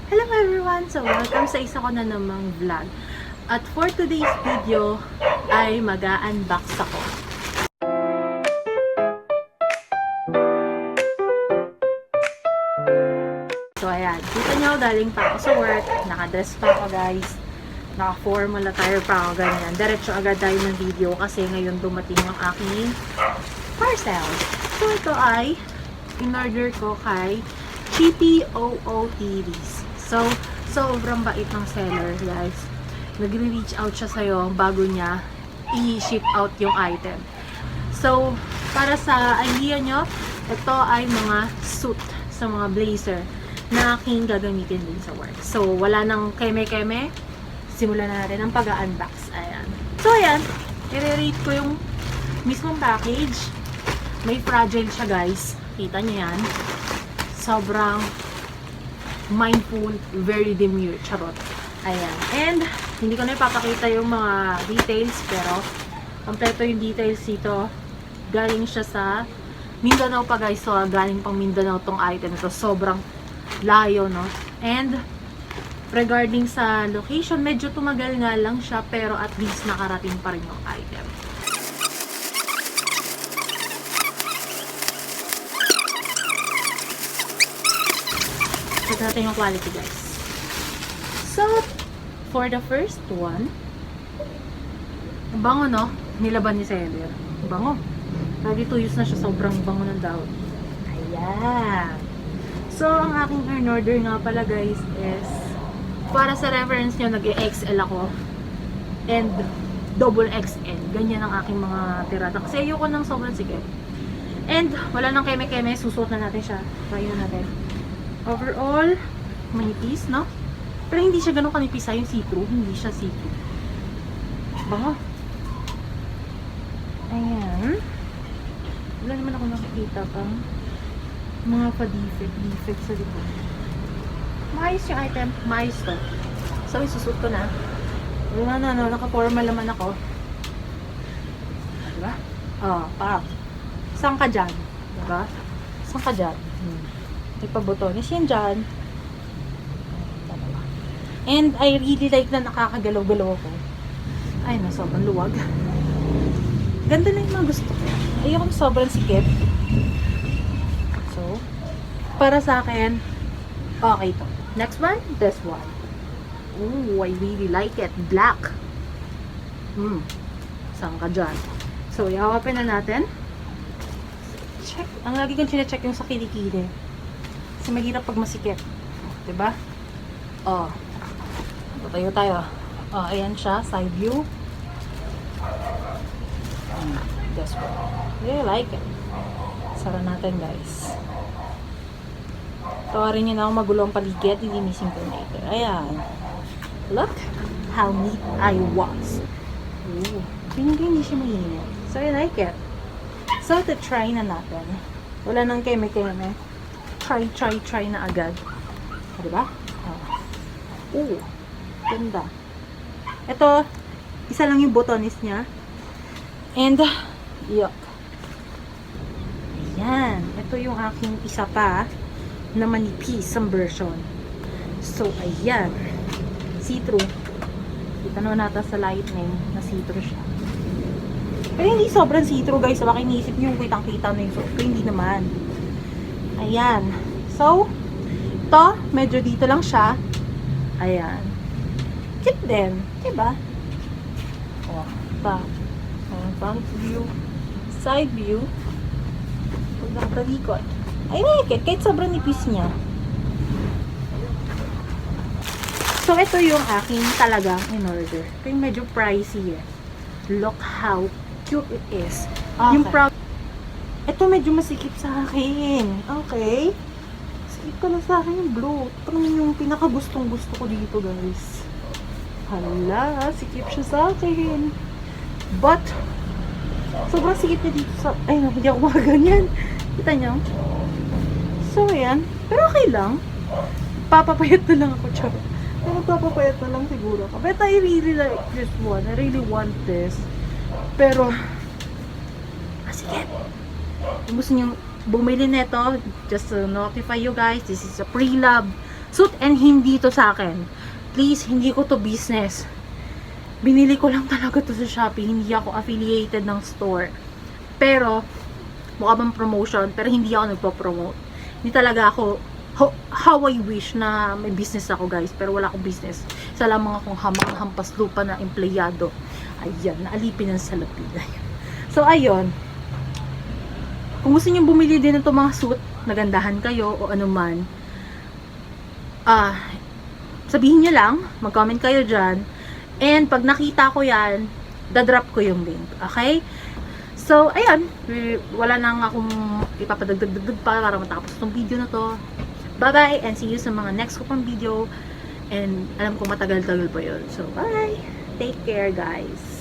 Hello everyone! So, welcome sa isa ko na namang vlog. At for today's video, ay mag-unbox ako. So, ayan. Kita nyo, daling pa ako sa work. Naka-dress pa ako, guys. Naka-formal attire pa ako, ganyan. Diretso agad tayo ng video kasi ngayon dumating ang aking parcel. So, ito ay in-order ko kay GPOOTVs. So, sobrang bait ng seller, guys. Nagre-reach out siya sa'yo bago niya i-ship out yung item. So, para sa idea nyo, ito ay mga suit sa mga blazer na aking gagamitin din sa work. So, wala nang keme-keme. Simulan na natin ang pag-unbox. Ayan. So, ayan. I-rate ko yung mismong package. May fragile siya, guys. Kita nyo yan. Sobrang mindful, very demure. Charot. Ayan. And, hindi ko na ipapakita yung mga details, pero kompleto yung details dito. Galing siya sa Mindanao pa, guys. So, galing pang Mindanao tong item. Ito, sobrang layo, no? And, regarding sa location, medyo tumagal nga lang siya, pero at least nakarating pa rin yung item. Check natin yung quality, guys. So, for the first one, ang bango, no? Nilaban ni seller. Ang bango. Ready to use na siya. Sobrang bango ng dahon. Ayan. So, ang aking in-order nga pala, guys, is para sa reference nyo, nag-XL ako. And double XL. Ganyan ang aking mga tirada. Kasi ayoko ng sobrang sikip. And wala nang keme-keme. Susuot na natin siya. Try na natin. Overall, manipis, no? Pero hindi siya ganun kanipis, yung see-through. Hindi siya see-through. Bango. Ayan. Wala naman ako nakikita pang mga pa-defect sa likod. Maayos yung item. Maayos to. So, isusot ko na. Wala na, naka-formal naman ako. Diba? Parang. Saan ka dyan? Diba? Saan ka dyan? May pabutones yan dyan. And I really like na nakakagalaw-galaw ako. Ay, na sobrang luwag. Ganda na yung mga gusto ko. Ayoko sobrang sikip. So, para sa akin, okay to. Next one, this one. Ooh, I really like it. Black. Saan ka dyan? So, i-open na natin. Check. Ang lagi kong chinecheck yung sa kilikili. Kasi mahirap pag masikip. Diba? Tatayo tayo. Ayan siya. Side view. This one. Really like it. Sara natin, guys. Tawarin niyo na ako magulo ang paligid. Lilinisin ko later. Ayan. Look how neat I was. Ooh. Hindi siya mainit. So, I like it. So, try na natin. Wala nang keme-keme. Try na agad. Diba? Ooh. Ganda. Ito, isa lang yung botones niya. And, yuck. Ayan. Ito yung aking isa pa na manipis ang version. So, ayan. See-through. Kita naman natin sa lightning na see-through siya. Pero hindi sobrang see-through, guys. Baka iniisip nyo yung kitang-kita na yung suot ko. Hindi naman. Ayan. So, ito, medyo dito lang siya. Ayan. Cute din. Diba? Front view. Side view. Pag nakatalikod. I like it. Kahit sobrang nipis niya. So, ito yung aking talagang in-order. Ito yung medyo pricey eh. Look how cute it is. Okay. Ito medyo masikip sa akin. Okay. Sikip ko na sa akin yung blue. Ito yung pinakagustong gusto ko dito, guys. Hala, sikip siya sa akin. But, sobrang sikip niya dito sa... Ay, no, hindi ako makaganyan. Kita nyo? So, ayan. Pero okay lang. Papapayat na lang ako, charot. Pero papapayat na lang siguro ako. But I really like this one. I really want this. Pero, masikip. Kung gusto nyo bumili nito, just to notify you guys, this is a pre-love suit and hindi to sa akin. Please, hindi ko to business. Binili ko lang talaga to sa Shopee. Hindi ako affiliated ng store. Pero, mukha bang promotion, pero hindi ako nagpo-promote. Hindi talaga ako, how I wish na may business ako guys, pero wala akong business. Isa lamang akong hampas lupa na empleyado. Ayan, naalipin ng salapi. So, ayun. Kung gusto niyo bumili din ng itong mga suit, nagandahan kayo o anuman, sabihin niyo lang, mag-comment kayo dyan, and pag nakita ko yan, dadrop ko yung link. Okay? So, ayan, wala nang akong ipapadagdag para matapos itong video na to. Bye-bye, and see you sa mga next ko pang video. And alam ko matagal-tagal pa yun. So, bye! Take care, guys!